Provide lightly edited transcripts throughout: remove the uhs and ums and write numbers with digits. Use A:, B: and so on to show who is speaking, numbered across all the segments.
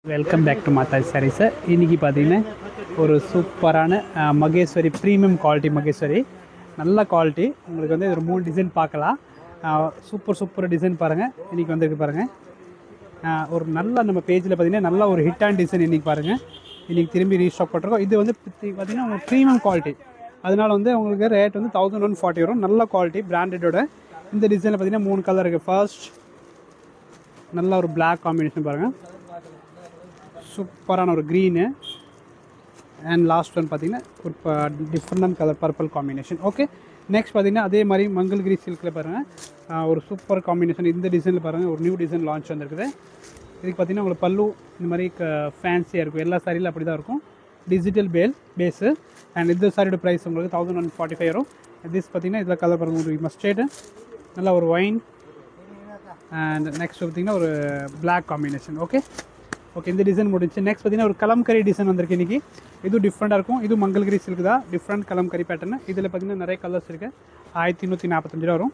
A: Welcome back to Mataji sarees. இன்றைக்கி பார்த்தீங்கன்னா ஒரு சூப்பரான மகேஸ்வரி ப்ரீமியம் குவாலிட்டி மகேஸ்வரி. நல்ல குவாலிட்டி. உங்களுக்கு வந்து ஒரு 3 டிசைன் பார்க்கலாம். சூப்பர் டிசைன் பாருங்கள். இன்றைக்கி வந்துருக்கு பாருங்கள். ஒரு நல்ல நம்ம பேஜில் பார்த்தீங்கன்னா நல்ல ஒரு ஹிட் அண்ட் டிசைன் இன்றைக்கி பாருங்கள். இன்றைக்கி திரும்பி ரீஸ்டாக் பண்ணுறோம். இது வந்து பார்த்திங்கன்னா உங்களுக்கு ப்ரீமியம் குவாலிட்டி. அதனால் வந்து உங்களுக்கு ரேட் வந்து 1140 வரும். நல்ல குவாலிட்டி பிராண்டடோட. இந்த டிசைனில் பார்த்தீங்கன்னா 3 கலர் இருக்குது. ஃபர்ஸ்ட் நல்ல ஒரு பிளாக் காம்பினேஷன் பாருங்கள், சூப்பரான ஒரு க்ரீனு. அண்ட் லாஸ்ட் ஒன் பார்த்தீங்கன்னா ஒரு different colour purple combination. Okay, next பார்த்தீங்கன்னா அதே மாதிரி மங்கள்கிரி சில்கில் பாருங்கள் ஒரு சூப்பர் காம்பினேஷன். இந்த டிசைனில் பாருங்கள் ஒரு நியூ டிசைன் லான்ச் வந்திருக்குது. இதுக்கு பார்த்தீங்கன்னா உங்களுக்கு பல்லு இந்த மாதிரி ஃபேன்சியாக இருக்கும். எல்லா சாரியிலும் அப்படி தான் இருக்கும். Digital base. அண்ட் இந்த சாரியோட ப்ரைஸ் உங்களுக்கு 1145 வரும். திஸ் பார்த்தீங்கன்னா இதில் கலர் பாருங்கள், ஒரு மஸ்டர்டு, நல்லா ஒரு ஒயின். அண்ட் நெக்ஸ்ட் பார்த்தீங்கன்னா ஒரு பிளாக் காம்பினேஷன். ஓகே, இந்த டிசைன் முடிஞ்சு. நெக்ஸ்ட் பார்த்தீங்கன்னா ஒரு கலம்கரி டிசைன் வந்திருக்கு இன்றைக்கி. இதுவும் டிஃப்ரெண்ட்டாக இருக்கும். இது மங்கள்கிரி சில்க் தான், டிஃப்ரெண்ட் கலம்கரி பேட்டர்னு. இதில் பார்த்தீங்கன்னா நிறைய கலர்ஸ் இருக்குது. 1145 ரூபா வரும்.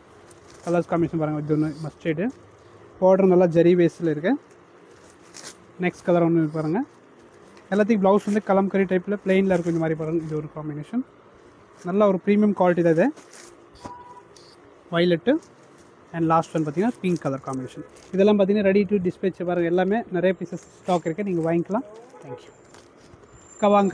A: கலர்ஸ் காம்பினேஷன் பாருங்கள். இது ஒன்று மஸ்டர்டு, பார்டர் நல்லா ஜரி வேஸில் இருக்குது. நெக்ஸ்ட் கலர் ஒன்று பாருங்கள். எல்லாத்தையும் ப்ளவுஸ் வந்து கலம்கரி டைப்பில் பிளெயினில் இருக்கும். இந்த மாதிரி பாருங்கள். இது ஒரு காம்பினேஷன். நல்ல ஒரு ப்ரீமியம் குவாலிட்டி தான் இது. வைலட்டு அண்ட் லாஸ்ட் ஒன் பார்த்தீங்கன்னா பிங்க் கலர் காம்பினேஷன். இதெல்லாம் பார்த்தீங்கன்னா ரெடி டு டிஸ்பேச் பாருங்கள். எல்லாமே நிறைய பீசஸ் ஸ்டாக் இருக்குது, நீங்கள் வாங்கிக்கலாம். தேங்க்யூ. கவாங்க.